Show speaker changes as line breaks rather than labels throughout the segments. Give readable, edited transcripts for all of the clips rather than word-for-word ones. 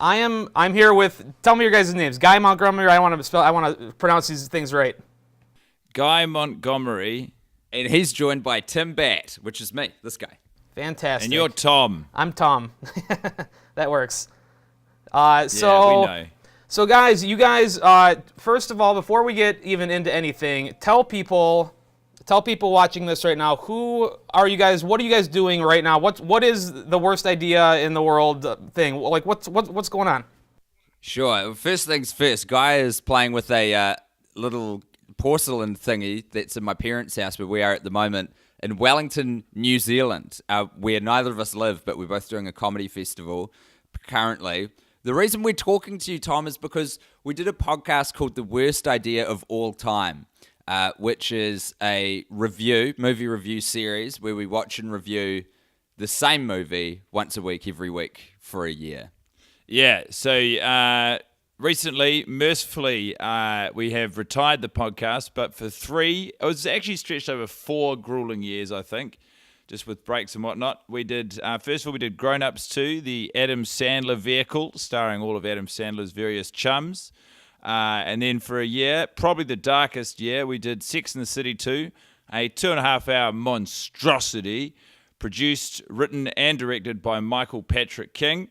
I'm here with. Tell me your guys' names. Guy Montgomery. I want to pronounce these things right.
Guy Montgomery,
and he's joined by Tim Batt, which is me, this guy.
Fantastic.
And you're Tom.
I'm Tom. That works.
Yeah, we know.
So guys, you guys, first of all, before we get even into anything, tell people watching this right now, who are you guys? What are you guys doing right now? What is the worst idea in the world thing? Like, what's going on?
Sure. First things first. Guy is playing with a little porcelain thingy that's in my parents' house where we are at the moment in Wellington, New Zealand, where neither of us live, but we're both doing a comedy festival currently. The reason we're talking to you, Tom, is because we did a podcast called The Worst Idea of All Time, which is a movie review series where we watch and review the same movie once a week, every week for a year.
Yeah, so recently, mercifully, we have retired the podcast, but for it was actually stretched over 4 grueling years, I think, just with breaks and whatnot. We did, first of all, we did Grown Ups 2, the Adam Sandler vehicle, starring all of Adam Sandler's various chums. And then for a year, probably the darkest year, we did Sex and the City 2, a 2.5-hour monstrosity, produced, written, and directed by Michael Patrick King.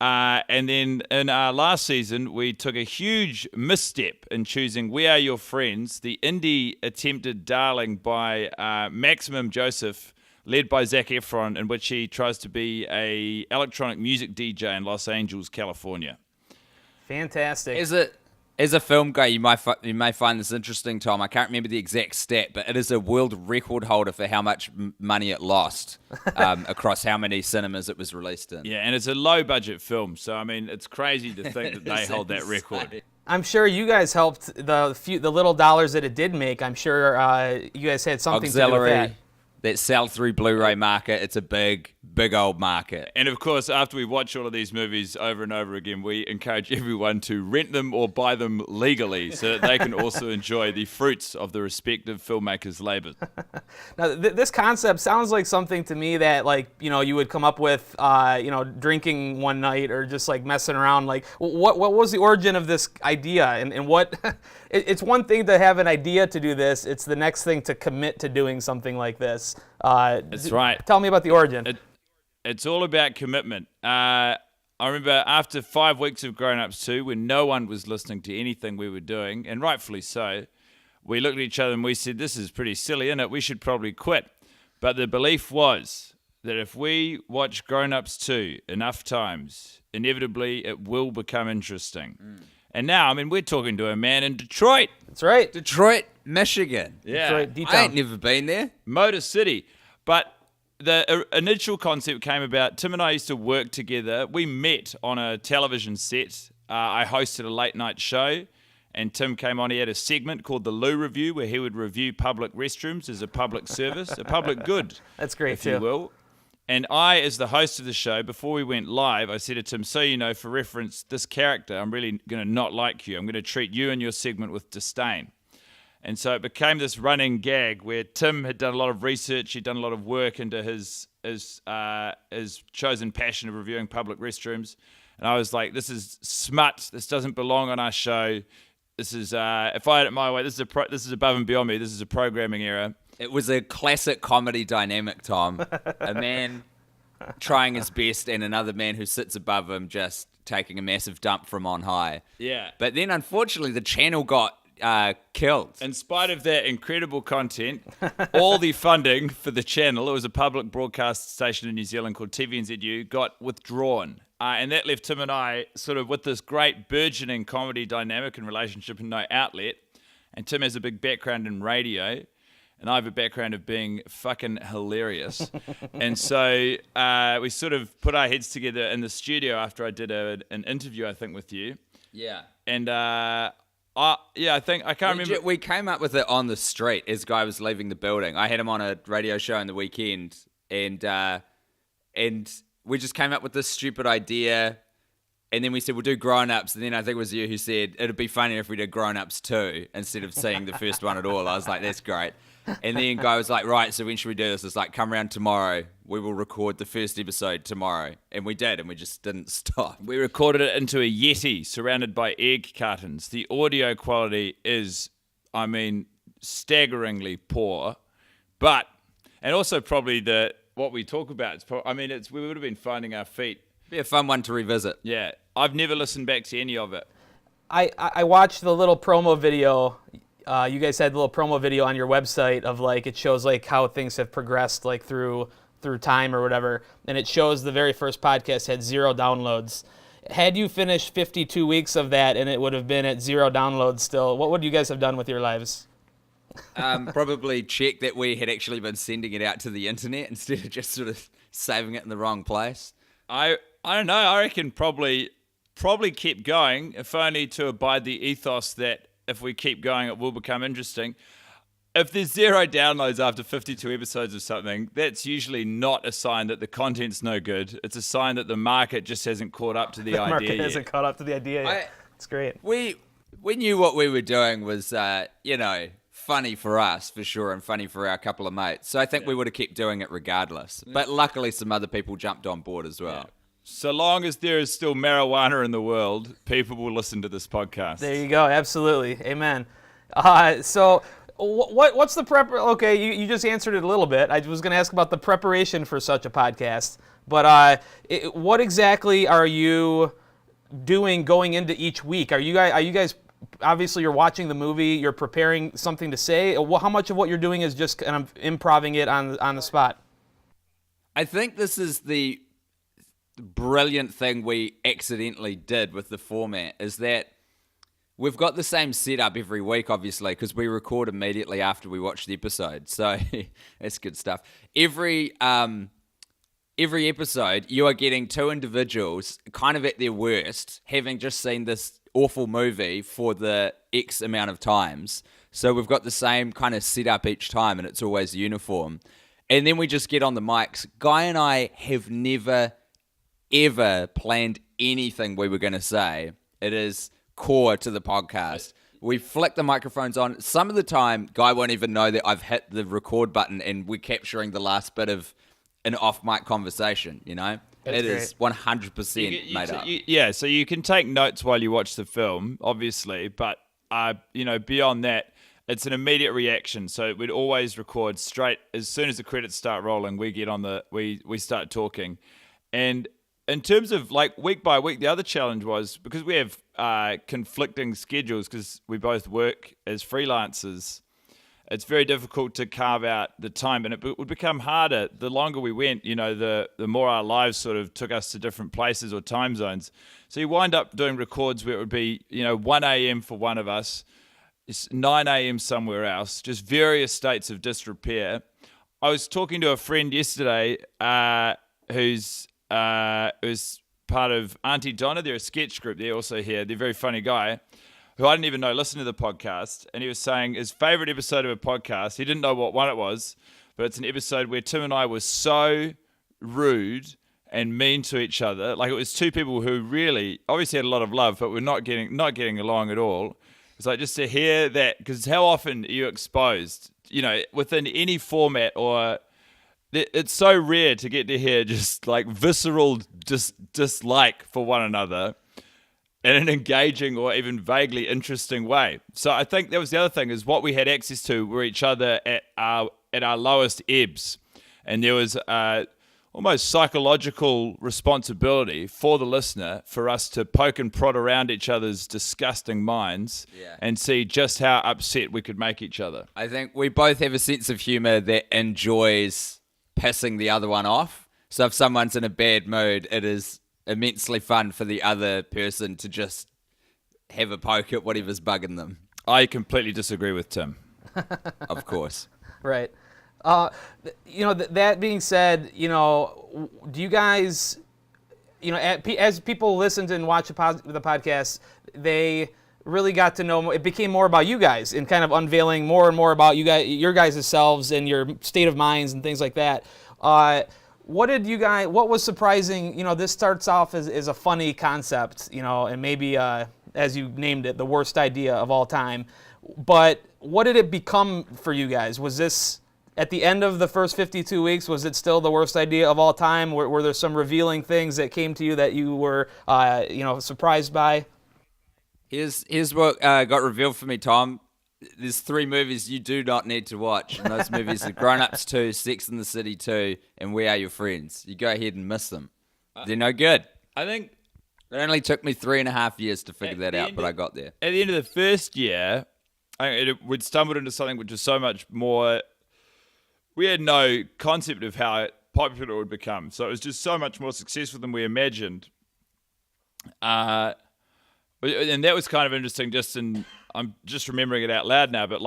And then in our last season, we took a huge misstep in choosing We Are Your Friends, the indie attempted darling by Maximum Joseph, led by Zac Efron, in which he tries to be a electronic music DJ in Los Angeles, California.
Fantastic.
As a film guy, you may find this interesting, Tom. I can't remember the exact stat, but it is a world record holder for how much money it lost across how many cinemas it was released in.
Yeah, and it's a low-budget film, so, I mean, it's crazy to think that they hold that record.
I'm sure you guys helped the little dollars that it did make. I'm sure you guys had something
Auxiliary,
to do with that.
That sell-through Blu-ray market. It's a big old market.
And of course, after we watch all of these movies over and over again, we encourage everyone to rent them or buy them legally so that they can also enjoy the fruits of the respective filmmakers' labors.
Now, this concept sounds like something to me that, like, you would come up with, drinking one night or just like messing around. Like, what was the origin of this idea, and what? It's one thing to have an idea to do this. It's the next thing to commit to doing something like this.
That's right.
Tell me about the origin.
It's all about commitment. I remember after 5 weeks of Grown Ups 2, when no one was listening to anything we were doing, and rightfully so, we looked at each other and we said, this is pretty silly, isn't it? We should probably quit. But the belief was that if we watch Grown Ups 2 enough times, inevitably it will become interesting. And now, I mean, we're talking to a man in Detroit.
That's right.
Detroit, Michigan.
Yeah.
Detroit, D-town.
I ain't never been there.
Motor City. But the initial concept came about, Tim and I used to work together. We met on a television set. I hosted a late night show, and Tim came on. He had a segment called The Loo Review, where he would review public restrooms as a public service, a public good.
That's great,
if you will. And I, as the host of the show, before we went live, I said to Tim, so for reference, this character, I'm really going to not like you. I'm going to treat you and your segment with disdain. And so it became this running gag where Tim had done a lot of research. He'd done a lot of work into his chosen passion of reviewing public restrooms. And I was like, this is smut. This doesn't belong on our show. This is, if I had it my way, this is above and beyond me. This is a programming error.
It was a classic comedy dynamic, Tom. A man trying his best and another man who sits above him just taking a massive dump from on high.
Yeah.
But then, unfortunately, the channel got killed.
In spite of that incredible content, all the funding for the channel, it was a public broadcast station in New Zealand called TVNZU, got withdrawn. And that left Tim and I sort of with this great burgeoning comedy dynamic and relationship and no outlet. And Tim has a big background in radio. And I have a background of being fucking hilarious. And so we sort of put our heads together in the studio after I did an interview, I think, with you.
Yeah.
And I can't remember.
We came up with it on the street as Guy was leaving the building. I had him on a radio show on the weekend, and we just came up with this stupid idea. And then we said, we'll do Grown Ups. And then I think it was you who said, it'd be funnier if we did Grown Ups 2 instead of seeing the first one at all. I was like, that's great. And then Guy was like, right, so when should we do this? It's like, come around tomorrow. We will record the first episode tomorrow. And we did, and we just didn't stop.
We recorded it into a Yeti surrounded by egg cartons. The audio quality is, I mean, staggeringly poor. But, and also probably what we talk about, we would have been finding our feet.
Be a fun one to revisit.
Yeah, I've never listened back to any of it.
I watched the little promo video. You guys had the little promo video on your website of like it shows like how things have progressed like through time or whatever, and it shows the very first podcast had 0 downloads. Had you finished 52 weeks of that and it would have been at 0 downloads still, what would you guys have done with your lives?
Probably check that we had actually been sending it out to the internet instead of just sort of saving it in the wrong place.
I don't know. I reckon probably keep going, if only to abide the ethos that if we keep going, it will become interesting. If there's 0 downloads after 52 episodes of something, that's usually not a sign that the content's no good. It's a sign that the market just hasn't caught up to the idea
market
yet.
hasn't caught up to the idea yet. It's great.
We knew what we were doing was, funny for us, for sure, and funny for our couple of mates. So I think we would have kept doing it regardless. But luckily, some other people jumped on board as well.
Yeah. So long as there is still marijuana in the world, people will listen to this podcast.
There you go. Absolutely. Amen. So what's the prep? Okay, you just answered it a little bit. I was going to ask about the preparation for such a podcast. But what exactly are you doing going into each week? Are you guys obviously you're watching the movie, you're preparing something to say? How much of what you're doing is just kind of improvising it on the spot?
I think this is the brilliant thing we accidentally did with the format, is that we've got the same setup every week, obviously, because we record immediately after we watch the episode. So that's good stuff. Every episode, you are getting 2 individuals kind of at their worst, having just seen this awful movie for the X amount of times. So we've got the same kind of setup each time, and it's always uniform. And then we just get on the mics. Guy and I have never, ever planned anything we were going to say. It is core to the podcast. We flick the microphones on. Some of the time, Guy won't even know that I've hit the record button and we're capturing the last bit of an off-mic conversation, you know? It is 100% made up.
So you can take notes while you watch the film, obviously, but beyond that, it's an immediate reaction. So we'd always record straight as soon as the credits start rolling. We get on we start talking, and in terms of like week by week, the other challenge was because we have conflicting schedules because we both work as freelancers. It's very difficult to carve out the time, and it would become harder the longer we went. The more our lives sort of took us to different places or time zones. So you wind up doing records where it would be 1 a.m. for one of us, it's 9 a.m. somewhere else, just various states of disrepair. I was talking to a friend yesterday who's part of Auntie Donna. They're a sketch group. They're also here. They're a very funny guy who I didn't even know listened to the podcast. And he was saying his favorite episode of a podcast, he didn't know what one it was, but it's an episode where Tim and I were so rude and mean to each other. Like it was 2 people who really obviously had a lot of love, but were not getting along at all. It's like just to hear that, because how often are you exposed, within any format, or it's so rare to get to hear just like visceral dislike for one another in an engaging or even vaguely interesting way. So I think that was the other thing, is what we had access to were each other at our lowest ebbs. And there was almost psychological responsibility for the listener for us to poke and prod around each other's disgusting minds and see just how upset we could make each other.
I think we both have a sense of humor that enjoys pissing the other one off. So if someone's in a bad mood, it is immensely fun for the other person to just have a poke at whatever's bugging them.
I completely disagree with Tim.
Of course.
Right. That being said, do you guys, as people listened and watched the podcast, they really got to know, it became more about you guys and kind of unveiling more and more about your guys' selves and your state of minds and things like that. What was surprising? This starts off as a funny concept, and maybe, as you named it, the worst idea of all time. But what did it become for you guys? Was this at the end of the first 52 weeks? Was it still the worst idea of all time? Were there some revealing things that came to you that you were, surprised by?
Here's what got revealed for me, Tom. There's 3 movies you do not need to watch, and those movies are Grown Ups 2, Sex and the City 2, and We Are Your Friends. You go ahead and miss them. They're no good.
I think
It only took me 3.5 years to figure that out, but I got there.
At the end of the first year, we'd stumbled into something which was so much more. We had no concept of how popular it would become, so it was just so much more successful than we imagined. And that was kind of interesting. I'm just remembering it out loud now, but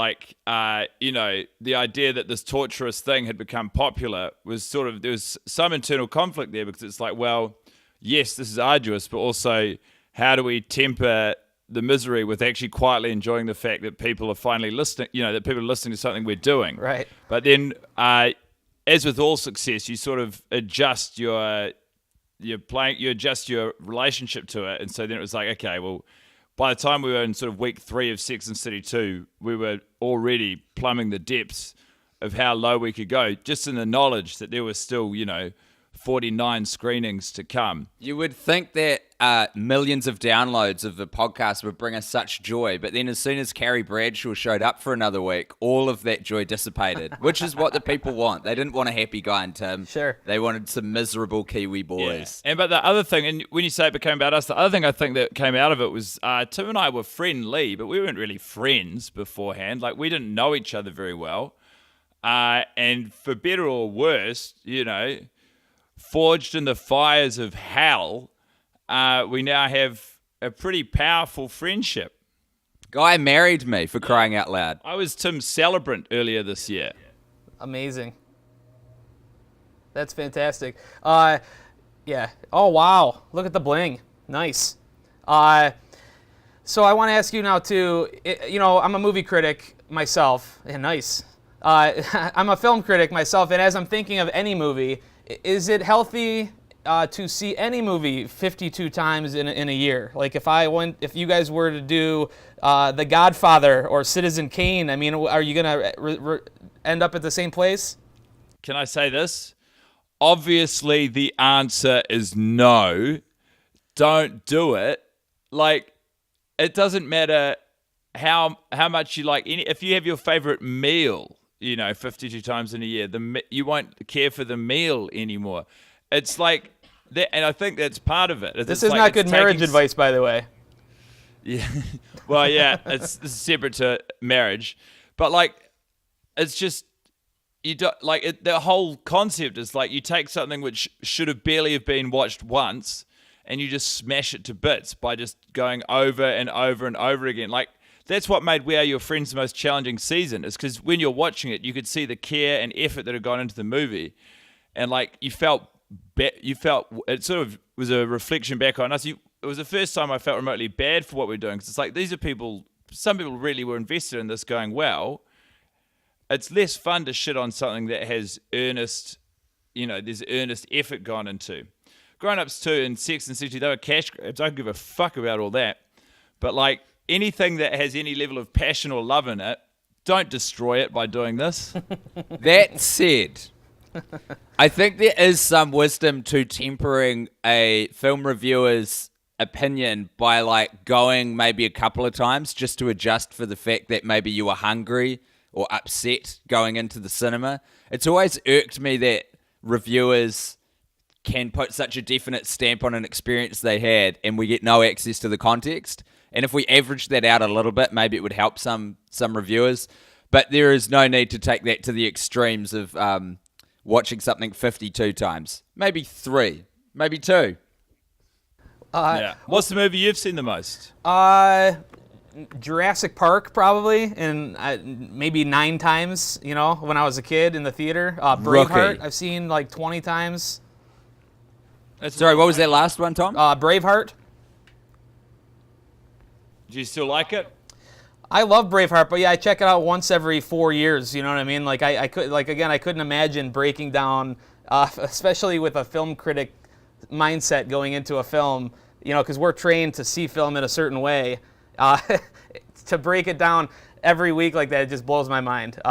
the idea that this torturous thing had become popular was there was some internal conflict there, because it's like, well, yes, this is arduous, but also how do we temper the misery with actually quietly enjoying the fact that people are finally listening, that people are listening to something we're doing.
Right.
But then, as with all success, you sort of adjust you adjust your relationship to it. And so then it was like, okay, well, by the time we were in sort of week 3 of Sex and City 2, we were already plumbing the depths of how low we could go, just in the knowledge that there was still, 49 screenings to come.
You would think that millions of downloads of the podcast would bring us such joy, but then as soon as Carrie Bradshaw showed up for another week, all of that joy dissipated, which is what the people want. They didn't want a happy guy and Tim.
Sure.
They wanted some miserable Kiwi boys.
Yeah. But the other thing, and when you say it became about us, the other thing I think that came out of it was Tim and I were friendly, but we weren't really friends beforehand. Like, we didn't know each other very well. And for better or worse, forged in the fires of hell, we now have a pretty powerful friendship.
Guy married me, for crying out loud.
I was Tim's celebrant earlier this year.
Amazing. That's fantastic. Yeah. Oh, wow. Look at the bling. Nice. So I want to ask you now, too, I'm a movie critic myself. Yeah, nice. I'm a film critic myself, and as I'm thinking of any movie, is it healthy to see any movie 52 times in a year? Like, if you guys were to do The Godfather or Citizen Kane, I mean, are you gonna end up at the same place?
Can I say this? Obviously, the answer is no. Don't do it. Like, it doesn't matter how much you like any. If you have your favorite meal, 52 times in a year, you won't care for the meal anymore. It's like that, and I think that's part of it.
This is not good marriage advice, by the way.
Yeah, well, yeah, this is separate to marriage, but it's just you don't the whole concept is like you take something which should have barely have been watched once, and you just smash it to bits by just going over and over and over again. Like, that's what made We Are Your Friends the most challenging season, is because when you're watching it, you could see the care and effort that had gone into the movie, and you felt it sort of was a reflection back on us. It was the first time I felt remotely bad for what we're doing, because it's like, these are people. Some people really were invested in this, going, well, it's less fun to shit on something that has earnest, there's earnest effort gone into. Grown Ups 2 and Sex and City, they were cash grabs. I don't give a fuck about all that, but anything that has any level of passion or love in it, don't destroy it by doing this.
That said, I think there is some wisdom to tempering a film reviewer's opinion by going maybe a couple of times just to adjust for the fact that maybe you were hungry or upset going into the cinema. It's always irked me that reviewers can put such a definite stamp on an experience they had, and we get no access to the context. And if we average that out a little bit, maybe it would help some reviewers. But there is no need to take that to the extremes of watching something 52 times. Maybe 3, maybe 2.
Yeah. What's the movie you've seen the most?
Jurassic Park, probably, and maybe 9 times, when I was a kid in the theater. Braveheart, I've seen 20 times.
Sorry, what was that last one, Tom?
Braveheart.
Do you still like it?
I love Braveheart, but yeah, I check it out once every 4 years. You know what I mean? I couldn't imagine breaking down, especially with a film critic mindset going into a film. Because we're trained to see film in a certain way. To break it down, every week like that. It just blows my mind.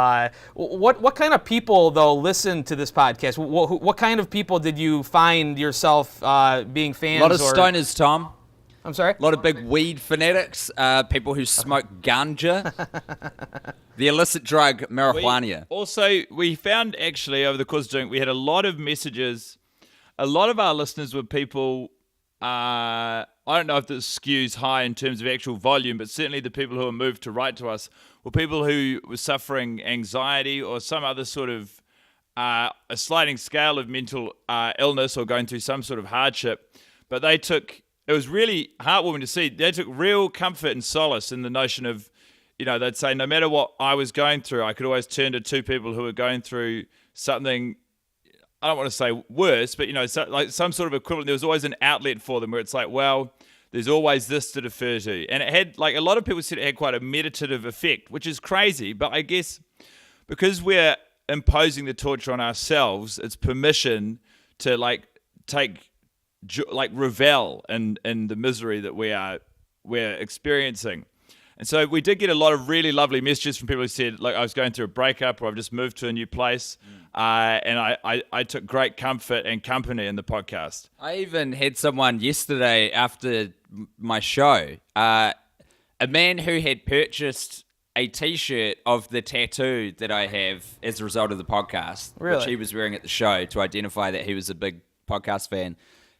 What kind of people though listen to this podcast? What kind of people did you find yourself being fans?
A lot of stoners, Tom.
I'm sorry?
A lot of big weed fanatics, people who smoke ganja, the illicit drug marijuana.
We found actually over the course of doing it, we had a lot of messages. A lot of our listeners were people, I don't know if this skews high in terms of actual volume, but certainly the people who were moved to write to us were people who were suffering anxiety or some other sort of a sliding scale of mental illness or going through some sort of hardship. But it was really heartwarming to see. They took real comfort and solace in the notion of, they'd say, no matter what I was going through, I could always turn to two people who were going through something, I don't want to say worse, but, like some sort of equivalent. There was always an outlet for them where it's like, well, there's always this to defer to. And it had, like, a lot of people said it had quite a meditative effect, which is crazy. But I guess because we're imposing the torture on ourselves, it's permission to, revel in the misery that we're experiencing. And so we did get a lot of really lovely messages from people who said, like, I was going through a breakup or I've just moved to a new place. And I took great comfort and company in the podcast.
I even had someone yesterday after my show, a man who had purchased a T-shirt of the tattoo that I have as a result of the podcast,
Really?
which he was wearing at the show to identify that he was a big podcast fan.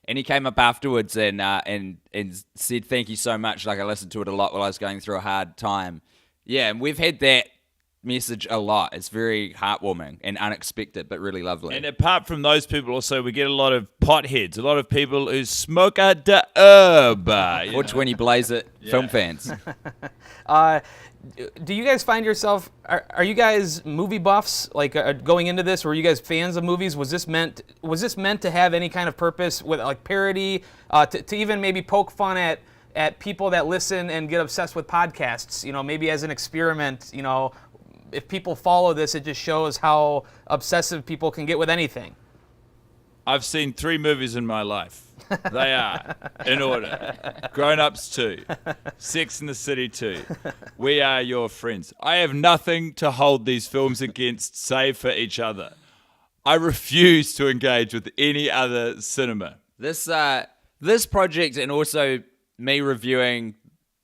And he came up afterwards and said, thank you so much. Like, I listened to it a lot while I was going through a hard time. Yeah, and we've had that message a lot. It's very heartwarming and unexpected, but really lovely.
And apart from those people, also, we get a lot of potheads, a lot of people who smoke a da herb.
420 Blaze It film fans.
Do you guys find yourself, are you guys movie buffs, like going into this? Were you guys fans of movies? Was this meant to have any kind of purpose with like parody, to even maybe poke fun at people that listen and get obsessed with podcasts, maybe as an experiment, if people follow this, it just shows how obsessive people can get with anything.
I've seen 3 movies in my life. They are, in order, Grown Ups 2, Sex and the City 2, We Are Your Friends. I have nothing to hold these films against save for each other. I refuse to engage with any other cinema.
This project, and also me reviewing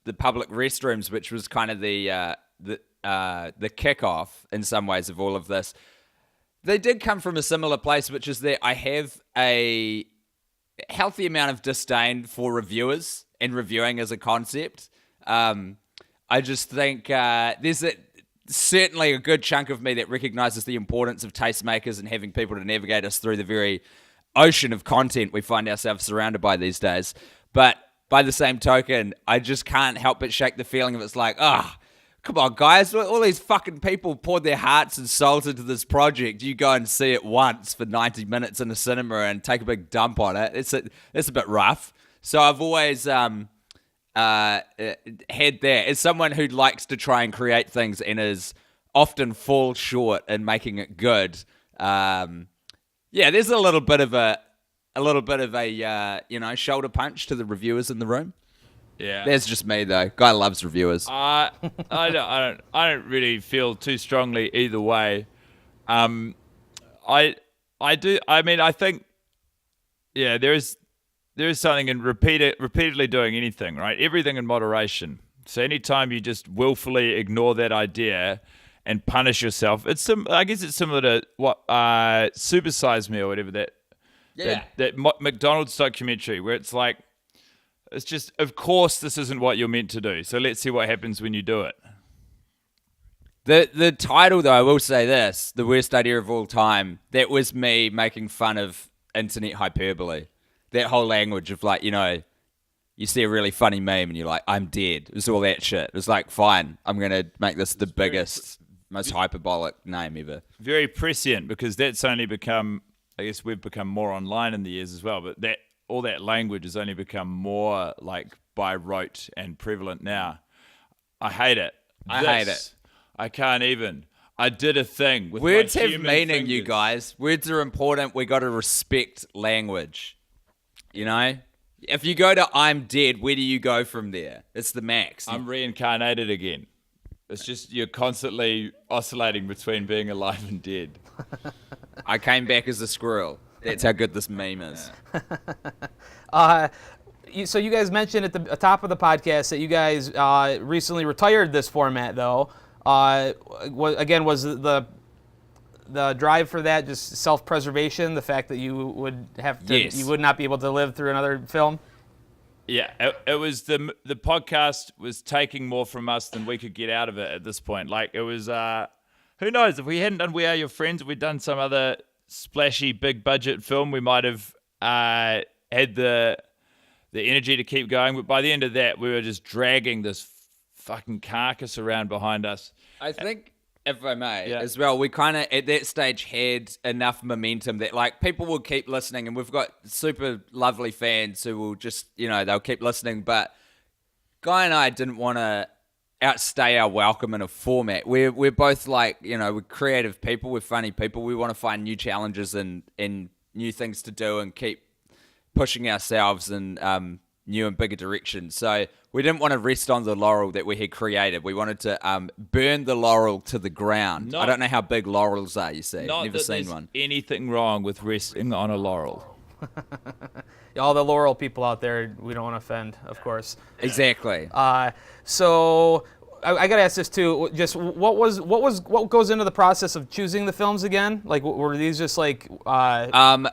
the public restrooms, which was kind of the kickoff in some ways of all of this, they did come from a similar place, which is that I have a healthy amount of disdain for reviewers and reviewing as a concept. I just think there's certainly a good chunk of me that recognizes the importance of tastemakers and having people to navigate us through the very ocean of content we find ourselves surrounded by these days. But by the same token, I just can't help but shake the feeling of it's like, come on, guys, all these fucking people poured their hearts and souls into this project. You go and see it once for 90 minutes in a cinema and take a big dump on it. It's a bit rough. So I've always had that. As someone who likes to try and create things and is often fall short in making it good, there's a little bit of a shoulder punch to the reviewers in the room.
Yeah,
that's just me though. Guy loves reviewers.
I don't really feel too strongly either way. I do. I mean, I think, there is something in repeatedly doing anything, right? Everything in moderation. So anytime you just willfully ignore that idea and punish yourself, I guess it's similar to what Supersize Me or whatever that McDonald's documentary where it's like, it's just, of course, this isn't what you're meant to do. So let's see what happens when you do it.
The title, though, I will say this, The Worst Idea of All Time, that was me making fun of internet hyperbole. That whole language of like, you see a really funny meme and you're like, I'm dead. It was all that shit. It was like, fine, I'm going to make this the biggest, most hyperbolic name ever.
Very prescient, because that's only become, I guess we've become more online in the years as well, but all that language has only become more like by rote and prevalent now. I hate it.
I hate it.
I can't even. I did a thing with
words
my
have
human
meaning,
fingers.
you guys. Words are important. We got to respect language. If you go to I'm dead, where do you go from there? It's the max.
I'm reincarnated again. It's just you're constantly oscillating between being alive and dead.
I came back as a squirrel. That's how good this meme is.
So you guys mentioned at the top of the podcast that you guys recently retired this format, though. Was the drive for that just self-preservation? The fact that you would have to,
Yes.
you would not be able to live through another film?
Yeah, it was the podcast was taking more from us than we could get out of it at this point. Like it was, who knows, if we hadn't done We Are Your Friends, if we'd done some other splashy big budget film, we might have had the energy to keep going. But by the end of that, we were just dragging this fucking carcass around behind us.
I think, if I may,
Yeah.
as well, we kind of at that stage had enough momentum that like people will keep listening, and we've got super lovely fans who will just, they'll keep listening. But Guy and I didn't want to outstay our welcome in a format. We're both like, we're creative people, we're funny people. We want to find new challenges and new things to do and keep pushing ourselves in new and bigger directions. So we didn't want to rest on the laurel that we had created. We wanted to burn the laurel to the ground. I don't know how big laurels are, you see.
Not
Never
that
seen
there's
one.
anything wrong with resting on a laurel.
All the Laurel people out there, we don't want to offend, of course.
Exactly.
So I got to ask this too. Just what goes into the process of choosing the films again? Like, were these just like?
I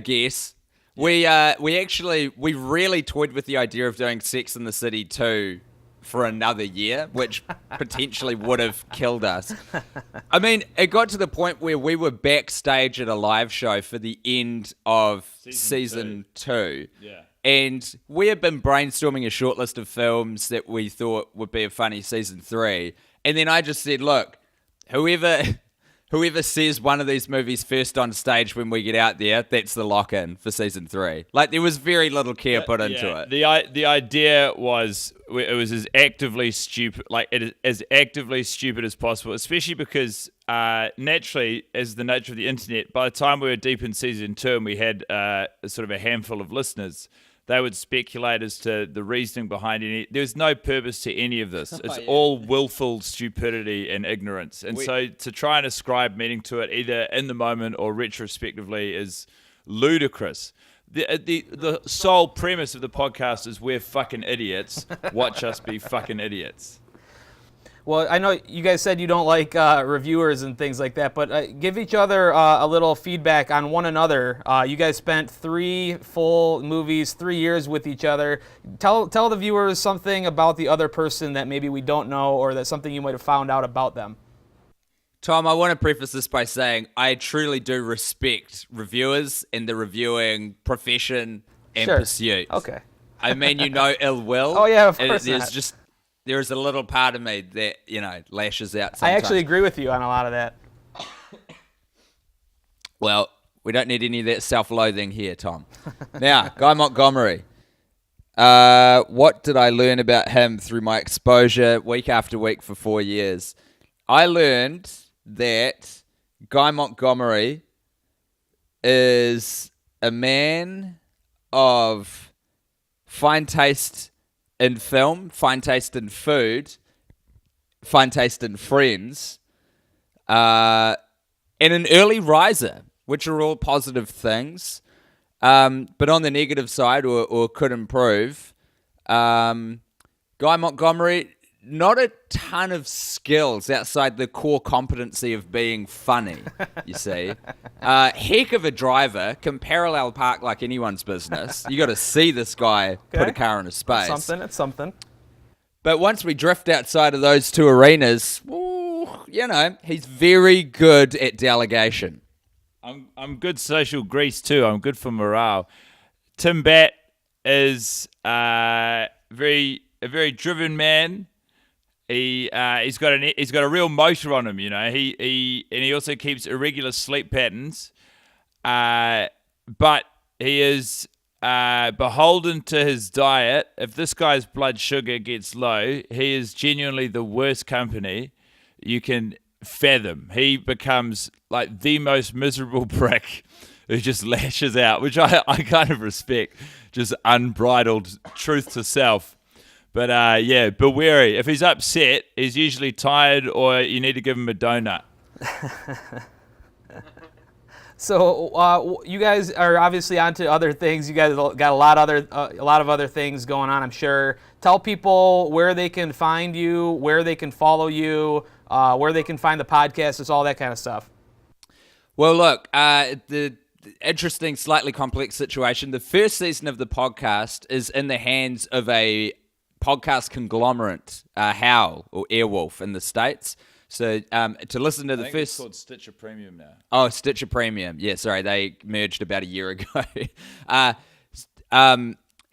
guess. We really toyed with the idea of doing Sex and the City 2 for another year, which potentially would have killed us. I mean, it got to the point where we were backstage at a live show for the end of season 2.
Yeah.
And we had been brainstorming a short list of films that we thought would be a funny season 3. And then I just said, look, whoever says one of these movies first on stage when we get out there, that's the lock-in for season 3. Like, there was very little care put into it.
The idea was it was as actively stupid, as actively stupid as possible, especially because naturally, as the nature of the internet, by the time we were deep in season 2 and we had sort of a handful of listeners, they would speculate as to the reasoning behind it. There's no purpose to any of this. It's all willful stupidity and ignorance. And so to try and ascribe meaning to it, either in the moment or retrospectively, is ludicrous. The sole premise of the podcast is we're fucking idiots. Watch us be fucking idiots.
Well, I know you guys said you don't like reviewers and things like that, but give each other a little feedback on one another. You guys spent 3 full movies, 3 years with each other. Tell the viewers something about the other person that maybe we don't know, or that's something you might have found out about them.
Tom, I want to preface this by saying I truly do respect reviewers and the reviewing profession and pursuit.
Okay.
I mean, ill will.
Oh, yeah, of course not.
There is a little part of me that, lashes out sometimes.
I actually agree with you on a lot of that.
Well, we don't need any of that self-loathing here, Tom. Now, Guy Montgomery. What did I learn about him through my exposure week after week for 4 years? I learned that Guy Montgomery is a man of fine taste in film, fine taste in food, fine taste in friends, and an early riser, which are all positive things. But on the negative side, or could improve, Guy Montgomery, not a ton of skills outside the core competency of being funny, you see. Heck of a driver, can parallel park like anyone's business. You got to see this guy put a car in a space.
It's something.
But once we drift outside of those two arenas, he's very good at delegation.
I'm good social grease too. I'm good for morale. Tim Batt is a very driven man. He's got a real motor on him, he also keeps irregular sleep patterns, but he is beholden to his diet. If this guy's blood sugar gets low, he is genuinely the worst company you can fathom. He becomes like the most miserable prick who just lashes out, which I kind of respect, just unbridled truth to self. But yeah, be wary. If he's upset, he's usually tired, or you need to give him a donut.
So you guys are obviously onto other things. You guys got a lot of other things going on, I'm sure. Tell people where they can find you, where they can follow you, where they can find the podcast, just all that kind of stuff.
Well, look, the interesting, slightly complex situation. The first season of the podcast is in the hands of a podcast conglomerate, Howl or Airwolf in the States. So to listen to the first...
It's called Stitcher Premium now.
Oh, Stitcher Premium. Yeah, sorry, they merged about a year ago.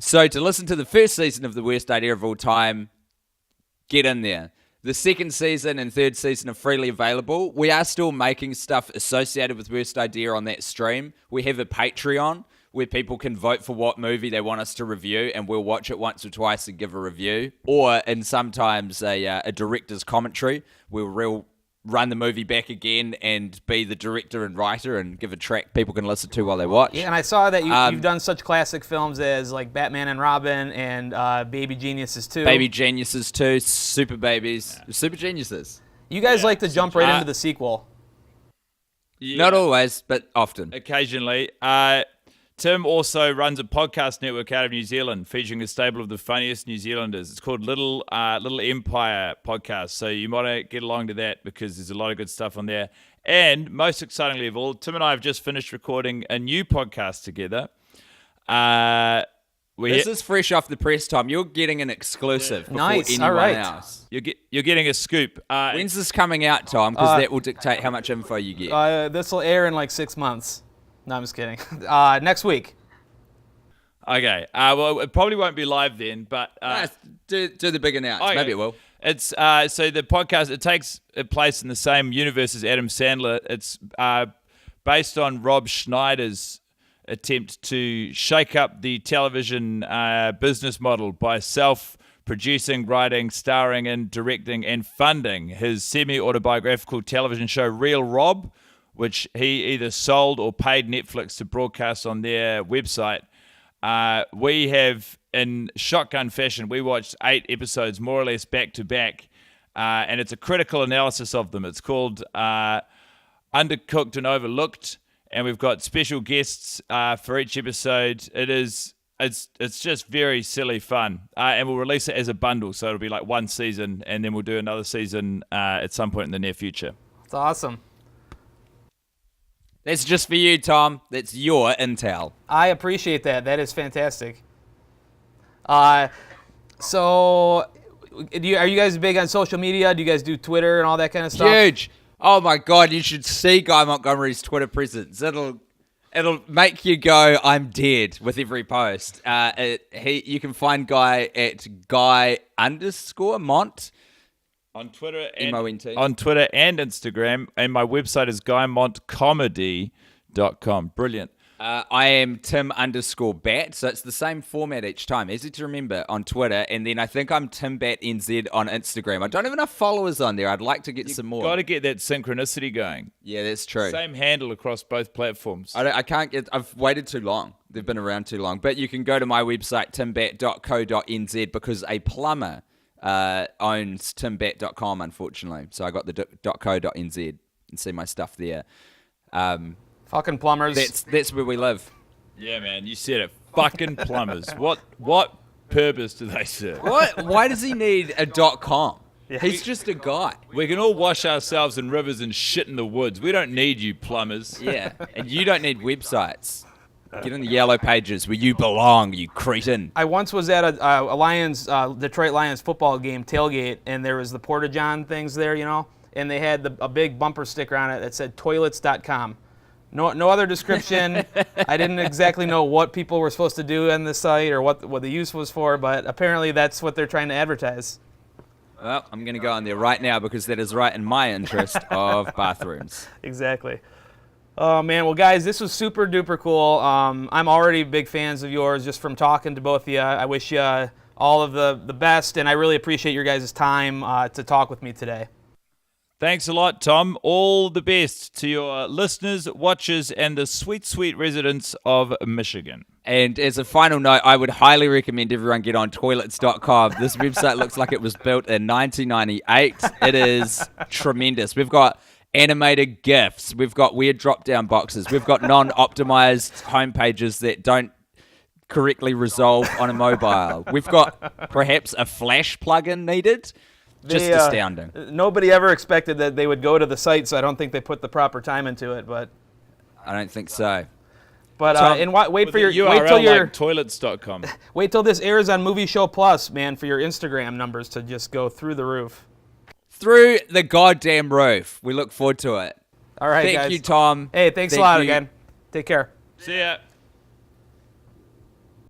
So to listen to the first season of The Worst Idea of All Time, get in there. The second season and third season are freely available. We are still making stuff associated with Worst Idea on that stream. We have a Patreon where people can vote for what movie they want us to review, and we'll watch it once or twice and give a review. Or, and sometimes a director's commentary, we'll run the movie back again and be the director and writer and give a track people can listen to while they watch.
Yeah, and I saw that you've done such classic films as like Batman and Robin and Baby Geniuses 2.
Baby Geniuses 2, Super Babies, Super Geniuses.
You guys like to jump right into the sequel.
Yeah.
Not always, but often.
Occasionally. Tim also runs a podcast network out of New Zealand featuring a stable of the funniest New Zealanders. It's called Little Empire Podcast. So you might get along to that because there's a lot of good stuff on there. And most excitingly of all, Tim and I have just finished recording a new podcast together.
This is fresh off the press, Tom. You're getting an exclusive before anyone
all right.
else.
You're getting a scoop.
When's this coming out, Tom? Because that will dictate how much info you get.
This will air in like 6 months. No, I'm just kidding. Next week.
Okay. Well, it probably won't be live then, but...
do the big announcement.
Okay.
Maybe it will.
It's so the podcast, it takes place in the same universe as Adam Sandler. It's based on Rob Schneider's attempt to shake up the television business model by self-producing, writing, starring, and directing and funding his semi-autobiographical television show Real Rob, which he either sold or paid Netflix to broadcast on their website. We have, in shotgun fashion, we watched 8 episodes more or less back to back, and it's a critical analysis of them. It's called Undercooked and Overlooked, and we've got special guests for each episode. It's just very silly fun, and we'll release it as a bundle, so it'll be like one season, and then we'll do another season at some point in the near future.
It's awesome.
That's just for you, Tom. That's your intel.
I appreciate that. That is fantastic. So, are you guys big on social media? Do you guys do Twitter and all that kind of stuff?
Huge. Oh my God, you should see Guy Montgomery's Twitter presence. It'll make you go, I'm dead with every post. You can find Guy at Guy_Mont.
On Twitter and
M-O-N-T.
On Twitter and Instagram, and my website is guymontcomedy.com. Brilliant.
I am Tim_Batt, so it's the same format each time. Easy to remember on Twitter, and then I think I'm TimBattNZ on Instagram. I don't have enough followers on there. I'd like to get some more.
Got to get that synchronicity going.
Yeah, that's true.
Same handle across both platforms.
I can't get. I've waited too long. They've been around too long. But you can go to my website timbatt.co.nz because a plumber owns timbatt.com, unfortunately. So I got the .co.nz and see my stuff there.
Fucking plumbers.
That's where we live.
Yeah, man, you said it. Fucking plumbers. What purpose do they serve?
What? Why does he need a .com? Yeah. He's just a guy.
We can all wash ourselves in rivers and shit in the woods. We don't need you plumbers.
Yeah, and you don't need websites. Get in the yellow pages where you belong, you cretin.
I once was at a Detroit Lions football game tailgate, and there was the Porta-John things there, and they had a big bumper sticker on it that said toilets.com. No other description. I didn't exactly know what people were supposed to do on the site or what the use was for, but apparently that's what they're trying to advertise.
Well, I'm going to go on there right now because that is right in my interest of bathrooms.
Exactly. Oh, man. Well, guys, this was super duper cool. I'm already big fans of yours just from talking to both of you. I wish you all of the best, and I really appreciate your guys' time to talk with me today.
Thanks a lot, Tom. All the best to your listeners, watchers, and the sweet, sweet residents of Michigan.
And as a final note, I would highly recommend everyone get on toilets.com. This website looks like it was built in 1998. It is tremendous. We've got animated GIFs. We've got weird drop-down boxes. We've got non-optimized homepages that don't correctly resolve on a mobile. We've got perhaps a Flash plugin needed. Just astounding.
Nobody ever expected that they would go to the site, so I don't think they put the proper time into it. But
I don't think so.
But and wait for your
URL
wait till your
like toilets.com.
wait till this airs on Movie Show Plus, man, for your Instagram numbers to just go through the roof.
Through the goddamn roof. We look forward to it.
All right, guys.
Thank you, Tom.
Hey, thanks a lot again. Take care.
See ya.